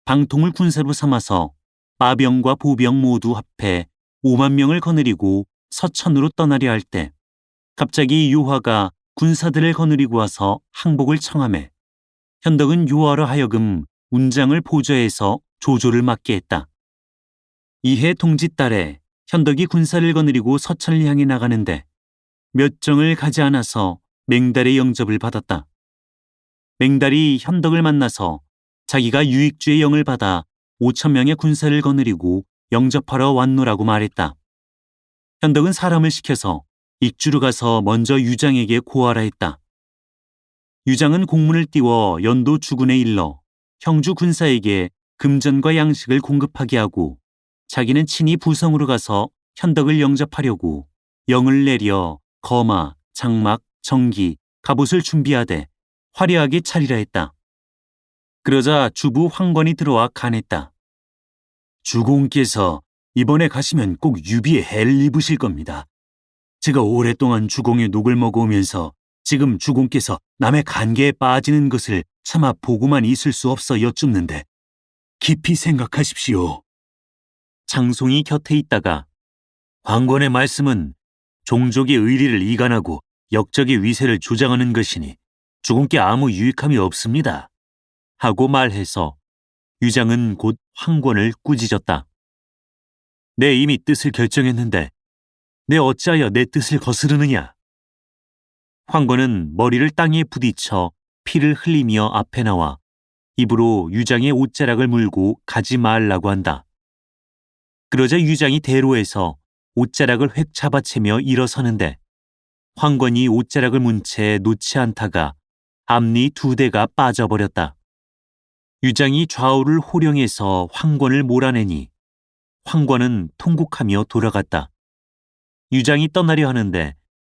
방통을 군사로 삼아서 마병과 보병 모두 합해 5만 명을 거느리고 서천으로 떠나려 할 때 갑자기 요화가 군사들을 거느리고 와서 항복을 청하매 현덕은 요화로 하여금 운장을 보좌해서 조조를 맡게 했다. 이해 동짓달에 현덕이 군사를 거느리고 서천을 향해 나가는데 몇 정을 가지 않아서 맹달의 영접을 받았다. 맹달이 현덕을 만나서 자기가 유익주의 영을 받아 5천 명의 군사를 거느리고 영접하러 왔노라고 말했다. 현덕은 사람을 시켜서 익주로 가서 먼저 유장에게 고하라 했다. 유장은 공문을 띄워 연도 주군에 일러 형주 군사에게 금전과 양식을 공급하게 하고 자기는 친히 부성으로 가서 현덕을 영접하려고 영을 내려 거마, 장막, 정기, 갑옷을 준비하되 화려하게 차리라 했다. 그러자 주부 황권이 들어와 간했다. 주공께서 이번에 가시면 꼭 유비의 해를 입으실 겁니다. 제가 오랫동안 주공의 녹을 먹어오면서 지금 주공께서 남의 관계에 빠지는 것을 차마 보고만 있을 수 없어 여쭙는데 깊이 생각하십시오. 장송이 곁에 있다가 황권의 말씀은 종족의 의리를 이간하고 역적의 위세를 조장하는 것이니 주공께 아무 유익함이 없습니다. 하고 말해서 유장은 곧 황권을 꾸짖었다. 내 이미 뜻을 결정했는데 내 어찌하여 내 뜻을 거스르느냐. 황권은 머리를 땅에 부딪혀 피를 흘리며 앞에 나와 입으로 유장의 옷자락을 물고 가지 말라고 한다. 그러자 유장이 대로에서 옷자락을 획 잡아채며 일어서는데 황권이 옷자락을 문 채 놓지 않다가 앞니 2대가 빠져버렸다. 유장이 좌우를 호령해서 황권을 몰아내니 황권은 통곡하며 돌아갔다. 유장이 떠나려 하는데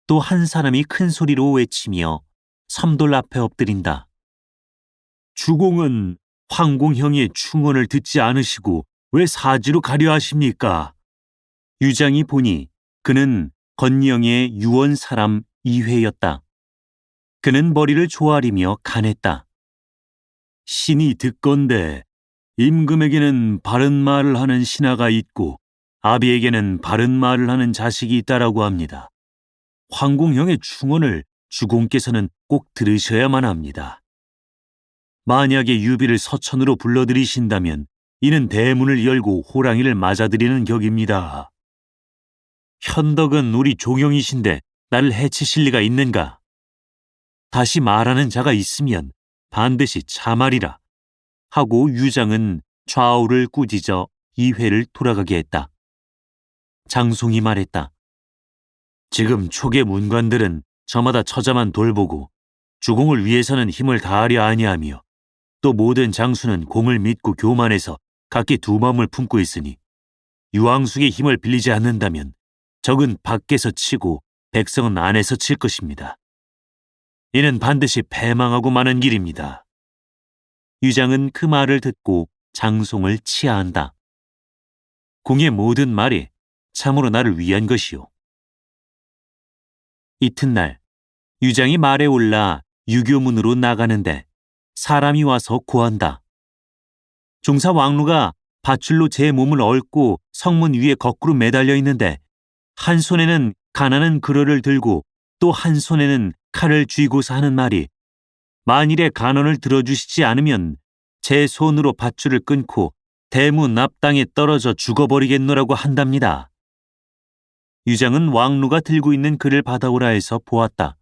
또 한 사람이 큰 소리로 외치며 섬돌 앞에 엎드린다. 주공은 황공형의 충언을 듣지 않으시고 왜 사지로 가려 하십니까? 유장이 보니 그는 건영의 유원 사람 이회였다. 그는 머리를 조아리며 간했다. 신이 듣건대 임금에게는 바른 말을 하는 신하가 있고 아비에게는 바른 말을 하는 자식이 있다라고 합니다. 황공형의 충언을 주공께서는 꼭 들으셔야만 합니다. 만약에 유비를 서천으로 불러들이신다면 이는 대문을 열고 호랑이를 맞아들이는 격입니다. 현덕은 우리 종영이신데 나를 해치실 리가 있는가? 다시 말하는 자가 있으면 반드시 참하리라. 하고 유장은 좌우를 꾸짖어 이회를 돌아가게 했다. 장송이 말했다. 지금 초계 문관들은 저마다 처자만 돌보고 주공을 위해서는 힘을 다하려 아니하며 또 모든 장수는 공을 믿고 교만해서 각기 두 마음을 품고 있으니 유황숙의 힘을 빌리지 않는다면 적은 밖에서 치고 백성은 안에서 칠 것입니다. 이는 반드시 패망하고 마는 길입니다. 유장은 그 말을 듣고 장송을 치하한다. 공의 모든 말이 참으로 나를 위한 것이요. 이튿날 유장이 말에 올라 유교문으로 나가는데 사람이 와서 고한다. 종사 왕루가 밧줄로 제 몸을 얽고 성문 위에 거꾸로 매달려 있는데 한 손에는 가나는 그러를 들고 또 한 손에는 칼을 쥐고서 하는 말이 만일에 간언을 들어주시지 않으면 제 손으로 밧줄을 끊고 대문 앞땅에 떨어져 죽어버리겠노라고 한답니다. 유장은 왕루가 들고 있는 글을 받아오라 해서 보았다.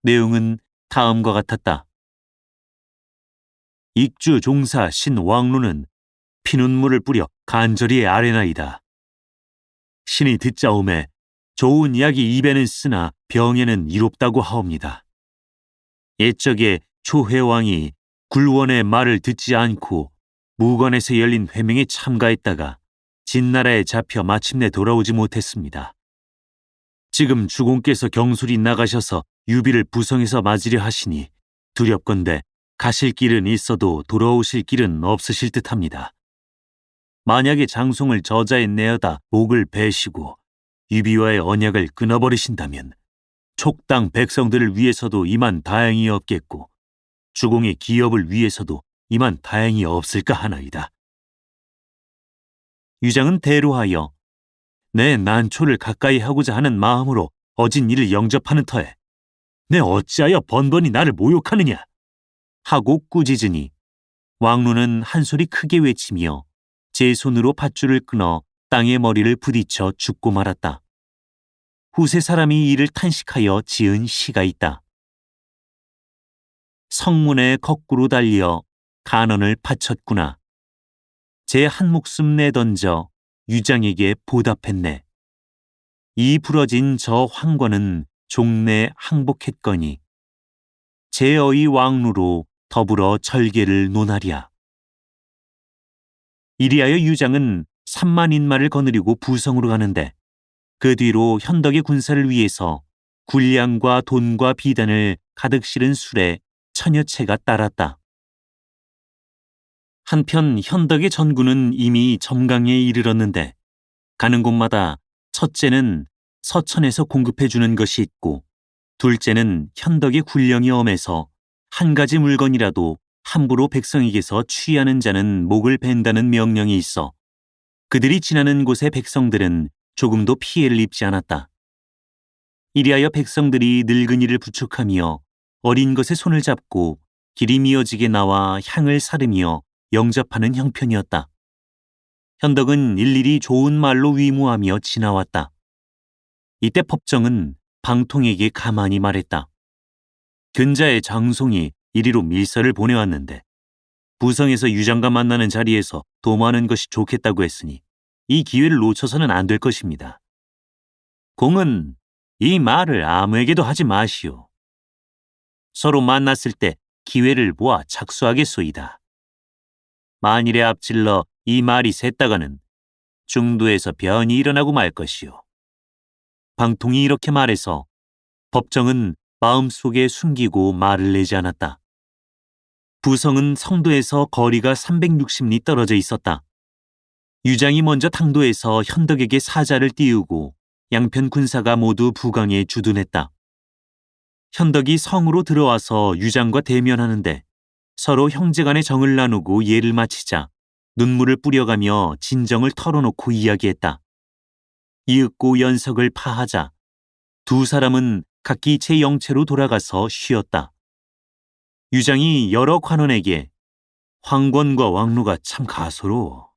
내용은 다음과 같았다. 익주 종사 신 왕루는 피눈물을 뿌려 간절히 아뢰나이다. 신이 듣자오매 좋은 약이 입에는 쓰나 병에는 이롭다고 하옵니다. 옛적에 초회왕이 굴원의 말을 듣지 않고 무관에서 열린 회명에 참가했다가 진나라에 잡혀 마침내 돌아오지 못했습니다. 지금 주공께서 경술이 나가셔서 유비를 부성에서 맞으려 하시니 두렵건대 가실 길은 있어도 돌아오실 길은 없으실 듯합니다. 만약에 장송을 저자에 내어다 목을 베시고 유비와의 언약을 끊어버리신다면 촉당 백성들을 위해서도 이만 다행이 없겠고 주공의 기업을 위해서도 이만 다행이 없을까 하나이다. 유장은 대로하여 내 난초를 가까이 하고자 하는 마음으로 어진 이를 영접하는 터에 내 어찌하여 번번이 나를 모욕하느냐 하고 꾸짖으니 왕루는 한 소리 크게 외치며 제 손으로 밧줄을 끊어 땅에 머리를 부딪혀 죽고 말았다. 후세 사람이 이를 탄식하여 지은 시가 있다. 성문에 거꾸로 달려 간언을 바쳤구나. 제 한 목숨 내던져 유장에게 보답했네. 이 부러진 저 황권은 종래 항복했거니 제어의 왕루로 더불어 절개를 논하랴. 이리하여 유장은 3만 인마를 거느리고 부성으로 가는데 그 뒤로 현덕의 군사를 위해서 군량과 돈과 비단을 가득 실은 술에 천여 채가 따랐다. 한편 현덕의 전군은 이미 점강에 이르렀는데 가는 곳마다 첫째는 서천에서 공급해주는 것이 있고 둘째는 현덕의 군령이 엄해서 한 가지 물건이라도 함부로 백성에게서 취하는 자는 목을 벤다는 명령이 있어 그들이 지나는 곳의 백성들은 조금도 피해를 입지 않았다. 이리하여 백성들이 늙은이를 부축하며 어린 것에 손을 잡고 길이 미어지게 나와 향을 사르며 영접하는 형편이었다. 현덕은 일일이 좋은 말로 위무하며 지나왔다. 이때 법정은 방통에게 가만히 말했다. 근자의 장송이 이리로 밀서를 보내왔는데 부성에서 유장과 만나는 자리에서 도모하는 것이 좋겠다고 했으니 이 기회를 놓쳐서는 안 될 것입니다. 공은 이 말을 아무에게도 하지 마시오. 서로 만났을 때 기회를 보아 착수하겠소이다. 만일에 앞질러 이 말이 샜다가는 중도에서 변이 일어나고 말 것이오. 방통이 이렇게 말해서 법정은 마음속에 숨기고 말을 내지 않았다. 부성은 성도에서 거리가 360리 떨어져 있었다. 유장이 먼저 당도에서 현덕에게 사자를 띄우고 양편 군사가 모두 부강에 주둔했다. 현덕이 성으로 들어와서 유장과 대면하는데 서로 형제간의 정을 나누고 예를 마치자 눈물을 뿌려가며 진정을 털어놓고 이야기했다. 이윽고 연석을 파하자 두 사람은 각기 제 영체로 돌아가서 쉬었다. 유장이 여러 관원에게 황권과 왕로가 참 가소로워.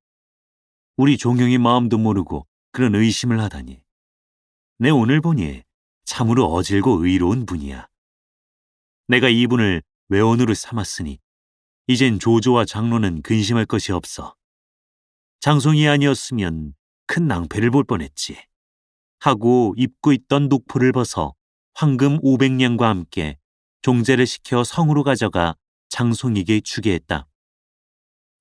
우리 종영의 마음도 모르고 그런 의심을 하다니. 내 오늘 보니 참으로 어질고 의로운 분이야. 내가 이분을 외원으로 삼았으니 이젠 조조와 장로는 근심할 것이 없어. 장송이 아니었으면 큰 낭패를 볼 뻔했지. 하고 입고 있던 녹포를 벗어 황금 500냥과 함께 종제를 시켜 성으로 가져가 장송에게 주게 했다.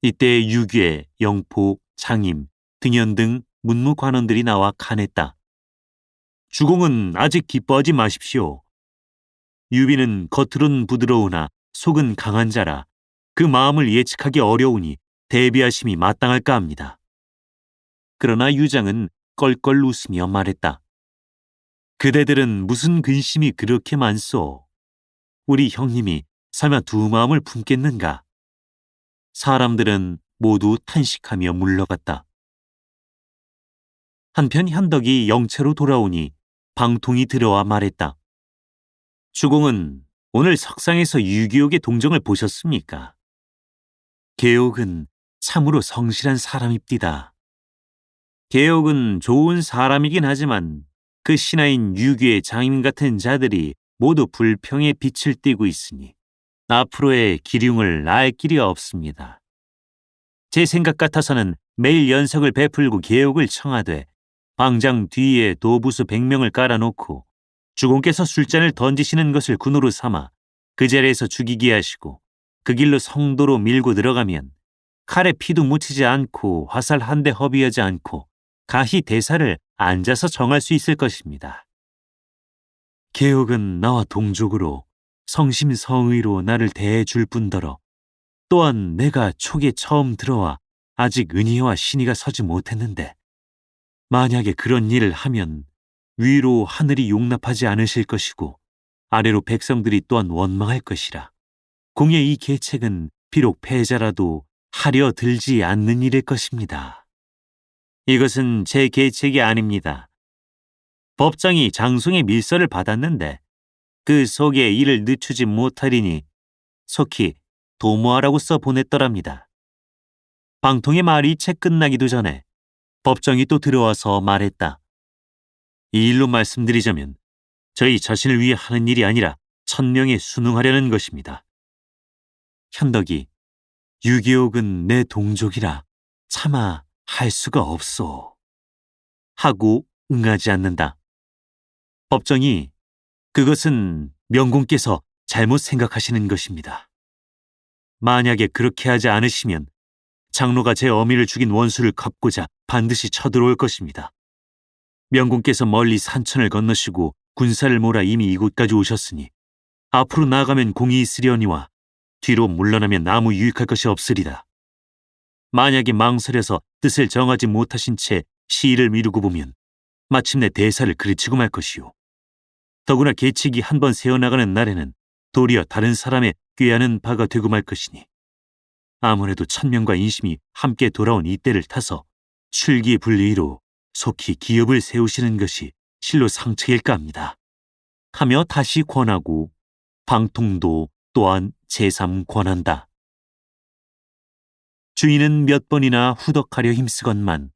이때 유괴, 영포, 장임, 등연 등 문무관원들이 나와 간했다. 주공은 아직 기뻐하지 마십시오. 유비는 겉으론 부드러우나 속은 강한 자라 그 마음을 예측하기 어려우니 대비하심이 마땅할까 합니다. 그러나 유장은 껄껄 웃으며 말했다. 그대들은 무슨 근심이 그렇게 많소? 우리 형님이 설마 두 마음을 품겠는가? 사람들은 모두 탄식하며 물러갔다. 한편 현덕이 영체로 돌아오니 방통이 들어와 말했다. 주공은 오늘 석상에서 유기옥의 동정을 보셨습니까? 계옥은 참으로 성실한 사람입디다. 계옥은 좋은 사람이긴 하지만 그 신하인 유기의 장인 같은 자들이 모두 불평의 빛을 띠고 있으니 앞으로의 기륭을 알 길이 없습니다. 제 생각 같아서는 매일 연석을 베풀고 계옥을 청하되 방장 뒤에 도부수 100명을 깔아놓고 주공께서 술잔을 던지시는 것을 군으로 삼아 그 자리에서 죽이게 하시고 그 길로 성도로 밀고 들어가면 칼에 피도 묻히지 않고 화살 한 대 허비하지 않고 가히 대사를 앉아서 정할 수 있을 것입니다. 계옥은 나와 동족으로 성심성의로 나를 대해줄 뿐더러 또한 내가 촉에 처음 들어와 아직 은희와 신의가 서지 못했는데 만약에 그런 일을 하면 위로 하늘이 용납하지 않으실 것이고 아래로 백성들이 또한 원망할 것이라. 공의 이 계책은 비록 패자라도 하려 들지 않는 일일 것입니다. 이것은 제 계책이 아닙니다. 법장이 장송의 밀서를 받았는데 그 속에 이를 늦추지 못하리니 속히 도모하라고 써 보냈더랍니다. 방통의 말이 채 끝나기도 전에 법정이 또 들어와서 말했다. 이 일로 말씀드리자면 저희 자신을 위해 하는 일이 아니라 천명에 순응하려는 것입니다. 현덕이 유기옥은 내 동족이라 차마 할 수가 없소. 하고 응하지 않는다. 법정이 그것은 명공께서 잘못 생각하시는 것입니다. 만약에 그렇게 하지 않으시면 장로가 제 어미를 죽인 원수를 갚고자 반드시 쳐들어올 것입니다. 명공께서 멀리 산천을 건너시고 군사를 몰아 이미 이곳까지 오셨으니 앞으로 나아가면 공이 있으려니와 뒤로 물러나면 아무 유익할 것이 없으리다. 만약에 망설여서 뜻을 정하지 못하신 채 시일을 미루고 보면 마침내 대사를 그르치고 말 것이요. 더구나 계책이 한 번 세어나가는 날에는 도리어 다른 사람의 꾀하는 바가 되고 말 것이니 아무래도 천명과 인심이 함께 돌아온 이때를 타서 출기분리로 속히 기업을 세우시는 것이 실로 상책일까 합니다. 하며 다시 권하고 방통도 또한 재삼 권한다. 주인은 몇 번이나 후덕하려 힘쓰건만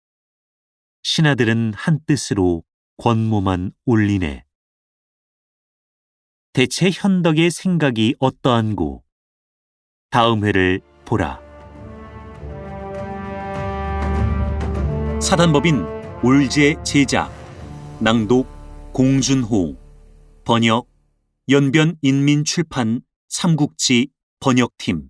신하들은 한 뜻으로 권모만 올리네. 대체 현덕의 생각이 어떠한고? 다음 회를 보라. 사단법인 올제 제작, 낭독 공준호, 번역 연변인민출판 삼국지 번역팀.